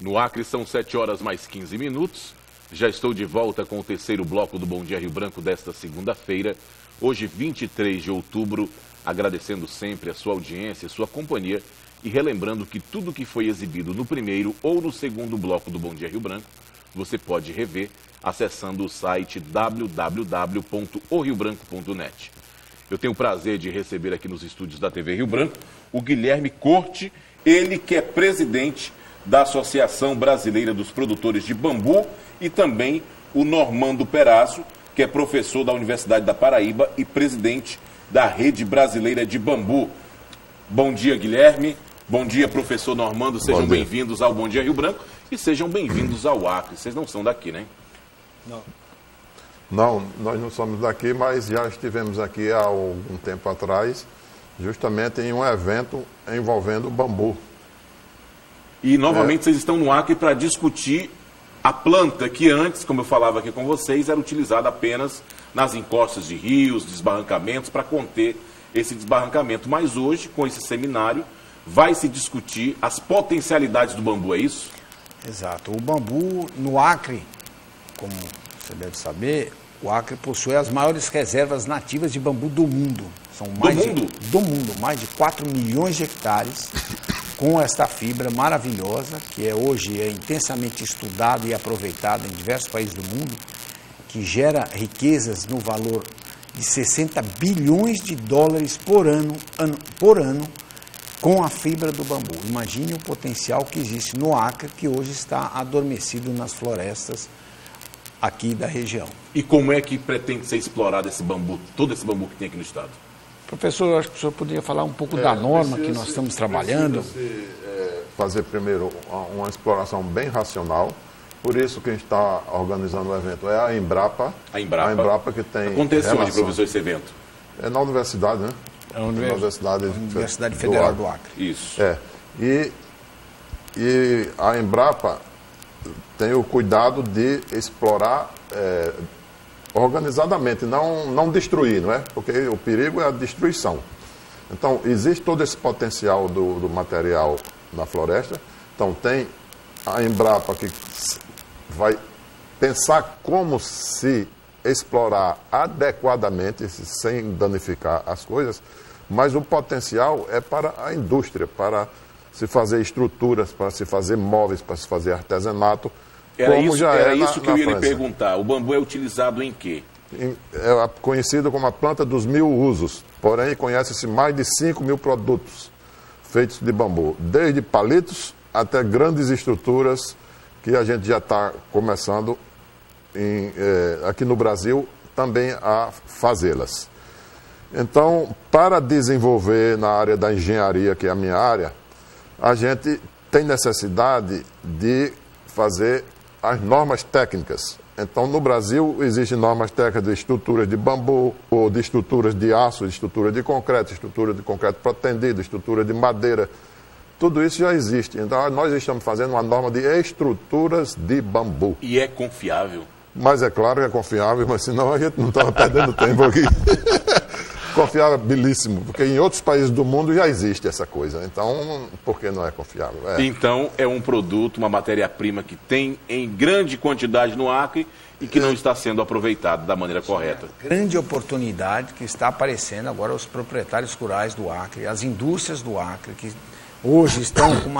No Acre são 7 horas mais 15 minutos. Já estou de volta com o terceiro bloco do Bom Dia Rio Branco desta segunda-feira, hoje 23 de outubro, agradecendo sempre a sua audiência, a sua companhia e relembrando que tudo que foi exibido no primeiro ou no segundo bloco do Bom Dia Rio Branco, você pode rever acessando o site www.oriobranco.net. Eu tenho o prazer de receber aqui nos estúdios da TV Rio Branco o Guilherme Corte, ele que é presidente da Associação Brasileira dos Produtores de Bambu, e também o Normando Perazzo, que é professor da Universidade da Paraíba e presidente da Rede Brasileira de Bambu. Bom dia, Guilherme. Bom dia, professor Normando. Sejam bem-vindos ao Bom Dia Rio Branco e sejam bem-vindos ao Acre. Vocês não são daqui, né? Não, nós não somos daqui, mas já estivemos aqui há algum tempo atrás, justamente em um evento envolvendo bambu. E novamente vocês estão no Acre para discutir a planta que antes, como eu falava aqui com vocês, era utilizada apenas nas encostas de rios, desbarrancamentos, para conter esse desbarrancamento. Mas hoje, com esse seminário, vai se discutir as potencialidades do bambu, é isso? Exato. O bambu no Acre, como você deve saber, o Acre possui as maiores reservas nativas de bambu do mundo. São mais do mundo, mais de 4 milhões de hectares com esta fibra maravilhosa, que hoje é intensamente estudada e aproveitada em diversos países do mundo, que gera riquezas no valor de 60 bilhões de dólares por ano com a fibra do bambu. Imagine o potencial que existe no Acre, que hoje está adormecido nas florestas aqui da região. E como é que pretende ser explorado esse bambu, todo esse bambu que tem aqui no estado? Professor, eu acho que o senhor poderia falar um pouco da norma que nós estamos trabalhando. Fazer primeiro uma exploração bem racional. Por isso que a gente está organizando o evento é a Embrapa. A Embrapa que tem... Acontece onde, professor, esse evento? É na universidade, né? É a Universidade Federal do Acre. Isso. E a Embrapa tem o cuidado de explorar organizadamente, não destruir, não é? Porque o perigo é a destruição. Então, existe todo esse potencial do material na floresta. Então, tem a Embrapa que vai pensar como se explorar adequadamente, sem danificar as coisas, mas o potencial é para a indústria, para se fazer estruturas, para se fazer móveis, para se fazer artesanato. Era isso que eu ia lhe perguntar. O bambu é utilizado em quê? É conhecido como a planta dos 1000 usos, porém conhece-se mais de 5 mil produtos feitos de bambu, desde palitos até grandes estruturas que a gente já está começando aqui no Brasil também a fazê-las. Então, para desenvolver na área da engenharia, que é a minha área, a gente tem necessidade de fazer as normas técnicas. Então, no Brasil, existem normas técnicas de estruturas de bambu, ou de estruturas de aço, de estrutura de concreto protendido, estrutura de madeira. Tudo isso já existe. Então, nós estamos fazendo uma norma de estruturas de bambu. E é confiável? Mas é claro que é confiável, mas senão a gente não estava perdendo tempo aqui. Confiabilíssimo, porque em outros países do mundo já existe essa coisa. Então, por que não é confiável? Então, é um produto, uma matéria-prima que tem em grande quantidade no Acre e que não está sendo aproveitado da maneira correta. Grande oportunidade que está aparecendo agora aos proprietários rurais do Acre, as indústrias do Acre, que hoje estão com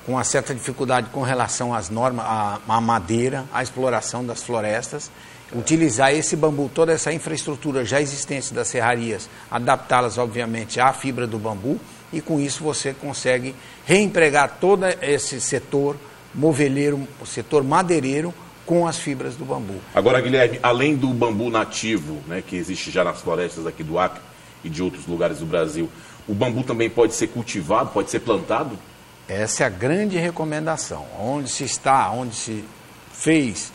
uma certa dificuldade com relação às normas, à madeira, à exploração das florestas. Utilizar esse bambu, toda essa infraestrutura já existente das serrarias, adaptá-las, obviamente, à fibra do bambu, e com isso você consegue reempregar todo esse setor moveleiro, o setor madeireiro, com as fibras do bambu. Agora, Guilherme, além do bambu nativo, né, que existe já nas florestas aqui do Acre e de outros lugares do Brasil, o bambu também pode ser cultivado, pode ser plantado? Essa é a grande recomendação. Onde se fez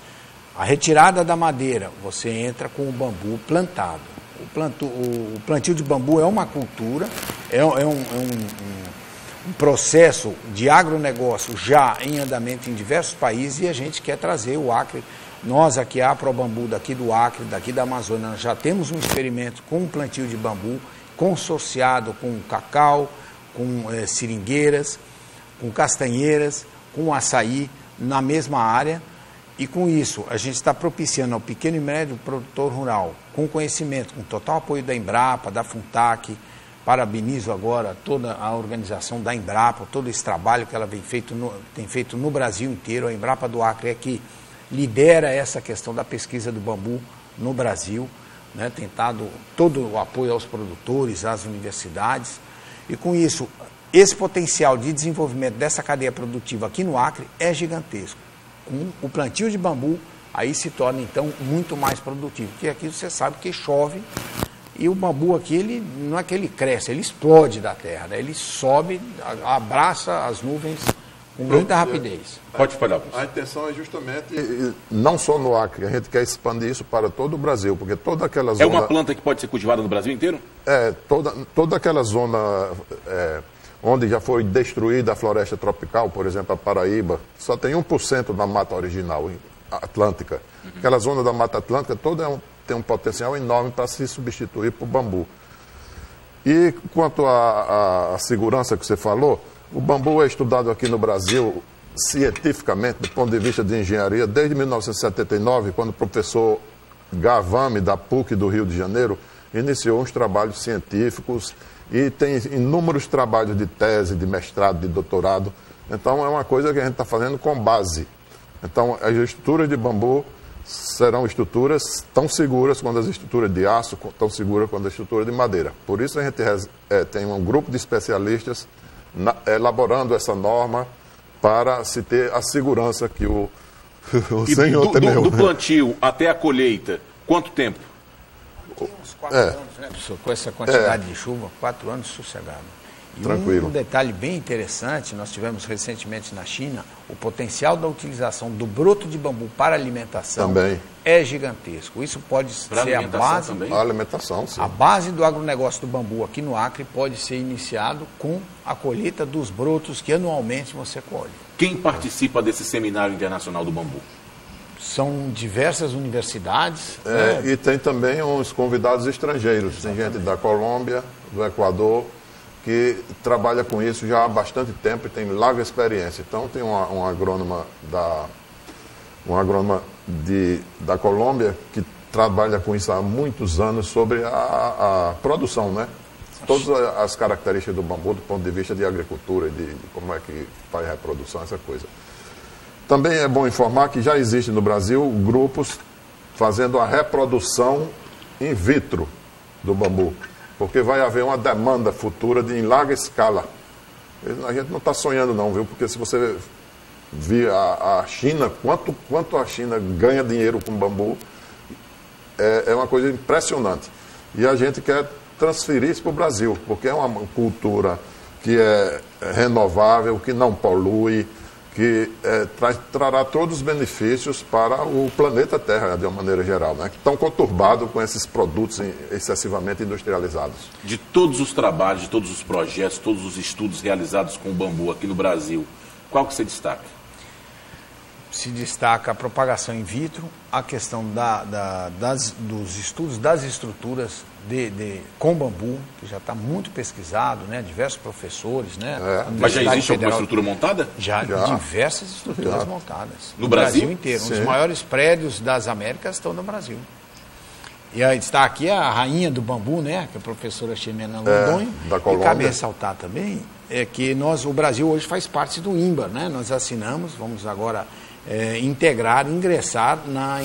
a retirada da madeira, você entra com o bambu plantado. O plantio de bambu é uma cultura, é um processo de agronegócio já em andamento em diversos países, e a gente quer trazer o Acre. Nós aqui, a Aprobambu, daqui do Acre, daqui da Amazônia, nós já temos um experimento com um plantio de bambu, consorciado com cacau, com seringueiras, com castanheiras, com açaí, na mesma área. E com isso, a gente está propiciando ao pequeno e médio produtor rural, com conhecimento, com total apoio da Embrapa, da Funtac. Parabenizo agora toda a organização da Embrapa, todo esse trabalho que ela tem feito no Brasil inteiro. A Embrapa do Acre é que lidera essa questão da pesquisa do bambu no Brasil, né? Tem dado todo o apoio aos produtores, às universidades. E com isso, esse potencial de desenvolvimento dessa cadeia produtiva aqui no Acre é gigantesco. Com o plantio de bambu, aí se torna então muito mais produtivo, porque aqui você sabe que chove e o bambu aqui, ele não é que ele cresce, ele explode da terra, né? Ele sobe, abraça as nuvens com muita rapidez. Pode falar. A intenção é justamente, não só no Acre, a gente quer expandir isso para todo o Brasil, porque toda aquela zona... É uma planta que pode ser cultivada no Brasil inteiro? Toda aquela zona onde já foi destruída a floresta tropical, por exemplo, a Paraíba, só tem 1% da mata original atlântica. Aquela zona da Mata Atlântica toda tem um potencial enorme para se substituir por bambu. E quanto à segurança que você falou, o bambu é estudado aqui no Brasil cientificamente, do ponto de vista de engenharia, desde 1979, quando o professor Gavame, da PUC do Rio de Janeiro, iniciou uns trabalhos científicos e tem inúmeros trabalhos de tese, de mestrado, de doutorado. Então, é uma coisa que a gente está fazendo com base. Então, as estruturas de bambu serão estruturas tão seguras quanto as estruturas de aço, tão seguras quanto as estruturas de madeira. Por isso, a gente tem um grupo de especialistas elaborando essa norma para se ter a segurança que o senhor temeu. Do plantio até a colheita, quanto tempo? Uns 4 anos, né, professor? Com essa quantidade de chuva, 4 anos sossegado. E tranquilo. Um detalhe bem interessante, nós tivemos recentemente na China, o potencial da utilização do broto de bambu para alimentação também é gigantesco. Isso pode ser a base... Também? A alimentação, sim. A base do agronegócio do bambu aqui no Acre pode ser iniciado com a colheita dos brotos que anualmente você colhe. Quem participa desse seminário internacional do bambu? São diversas universidades. E tem também uns convidados estrangeiros. Tem gente da Colômbia, do Equador, que trabalha com isso já há bastante tempo e tem larga experiência. Então tem uma agrônoma da Colômbia que trabalha com isso há muitos anos sobre a produção, né? Todas as características do bambu do ponto de vista de agricultura, de como é que faz a reprodução, essa coisa. Também é bom informar que já existe no Brasil grupos fazendo a reprodução in vitro do bambu, porque vai haver uma demanda futura em larga escala. A gente não está sonhando não, viu? Porque se você vir a China, quanto a China ganha dinheiro com bambu, é uma coisa impressionante. E a gente quer transferir isso para o Brasil, porque é uma cultura que é renovável, que não polui, que trará todos os benefícios para o planeta Terra, de uma maneira geral, né? Tão conturbado com esses produtos excessivamente industrializados. De todos os trabalhos, de todos os projetos, todos os estudos realizados com o bambu aqui no Brasil, qual que você destaca? Se destaca a propagação in vitro, a questão dos estudos das estruturas com bambu, que já está muito pesquisado, né? Diversos professores, né? Mas já existe alguma estrutura montada? Já. Diversas estruturas montadas. No Brasil inteiro. Sim. Um dos maiores prédios das Américas estão no Brasil. E aí está aqui a rainha do bambu, né? Que é a professora Ximena Londonho. Da Colômbia. E cabe ressaltar também que o Brasil hoje faz parte do INBA, né? Nós assinamos, vamos agora ingressar na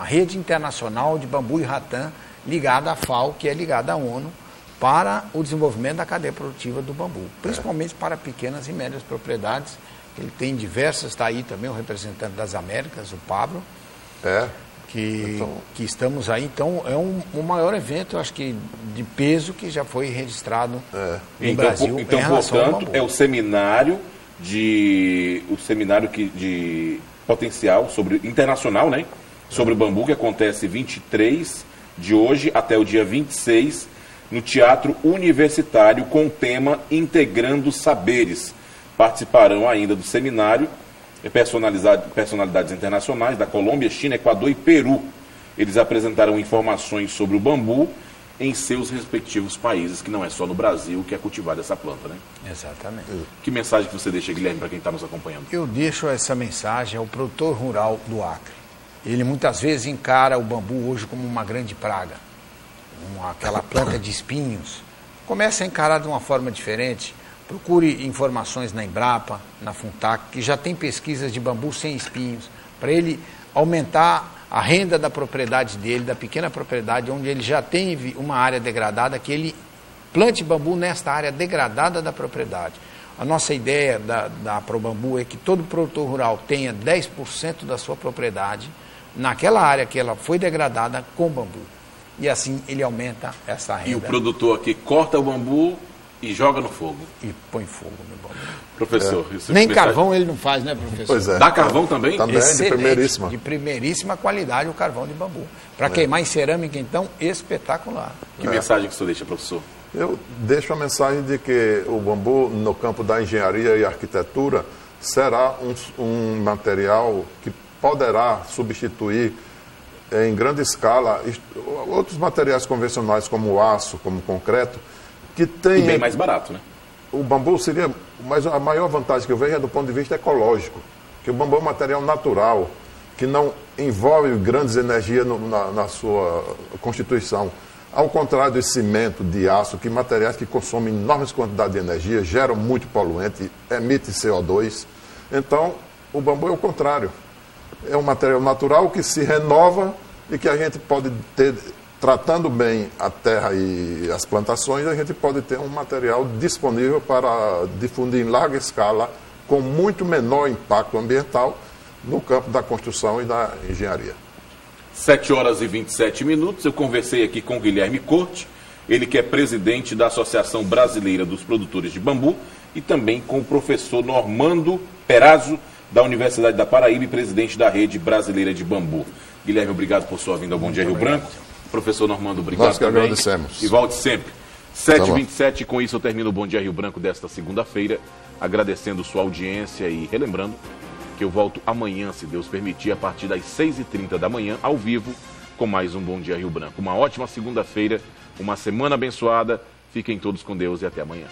rede internacional de bambu e ratã ligada à FAO, que é ligada à ONU, para o desenvolvimento da cadeia produtiva do bambu, principalmente para pequenas e médias propriedades. Ele tem diversas, está aí também o representante das Américas, o Pablo, que estamos aí. Então, é o maior evento, eu acho que de peso que já foi registrado no Brasil. Então, portanto, é o seminário de potencial internacional, né? Sobre o bambu, que acontece 23 de hoje até o dia 26 no Teatro Universitário com o tema Integrando Saberes. Participarão ainda do seminário personalidades internacionais da Colômbia, China, Equador e Peru. Eles apresentarão informações sobre o bambu em seus respectivos países, que não é só no Brasil que é cultivada essa planta, né? Exatamente. Que mensagem que você deixa, Guilherme, para quem está nos acompanhando? Eu deixo essa mensagem ao produtor rural do Acre. Ele muitas vezes encara o bambu hoje como uma grande praga, aquela planta de espinhos. Comece a encarar de uma forma diferente. Procure informações na Embrapa, na Funtac, que já tem pesquisas de bambu sem espinhos, para ele aumentar a renda da propriedade dele, da pequena propriedade, onde ele já tem uma área degradada, que ele plante bambu nesta área degradada da propriedade. A nossa ideia da ProBambu é que todo produtor rural tenha 10% da sua propriedade naquela área que ela foi degradada com bambu. E assim ele aumenta essa renda. E o produtor aqui corta o bambu e joga no fogo. E põe fogo no bambu. Professor, nem carvão ele não faz, né, professor? Pois é. Dá carvão também? Também, excelente, de primeiríssima qualidade o carvão de bambu. Para queimar em cerâmica, então, espetacular. Que mensagem que o senhor deixa, professor? Eu deixo a mensagem de que o bambu, no campo da engenharia e arquitetura, será um material que poderá substituir em grande escala outros materiais convencionais, como o aço, como o concreto, que tem... E bem mais barato, né? O bambu seria... Mas a maior vantagem que eu vejo é do ponto de vista ecológico, que o bambu é um material natural, que não envolve grandes energias na sua constituição. Ao contrário do cimento, de aço, que materiais que consomem enormes quantidades de energia, geram muito poluente, emitem CO2. Então, o bambu é o contrário. É um material natural que se renova e que a gente pode ter, tratando bem a terra e as plantações, a gente pode ter um material disponível para difundir em larga escala, com muito menor impacto ambiental, no campo da construção e da engenharia. 7h27, eu conversei aqui com o Guilherme Corte, ele que é presidente da Associação Brasileira dos Produtores de Bambu, e também com o professor Normando Perazzo, da Universidade da Paraíba e presidente da Rede Brasileira de Bambu. Guilherme, obrigado por sua vinda ao Bom Dia Rio Branco. Professor Normando, obrigado. Nós que também. agradecemos. E volte sempre. 7h27, com isso eu termino o Bom Dia Rio Branco desta segunda-feira, agradecendo sua audiência e relembrando que eu volto amanhã, se Deus permitir, a partir das 6h30 da manhã, ao vivo, com mais um Bom Dia Rio Branco. Uma ótima segunda-feira, uma semana abençoada. Fiquem todos com Deus e até amanhã.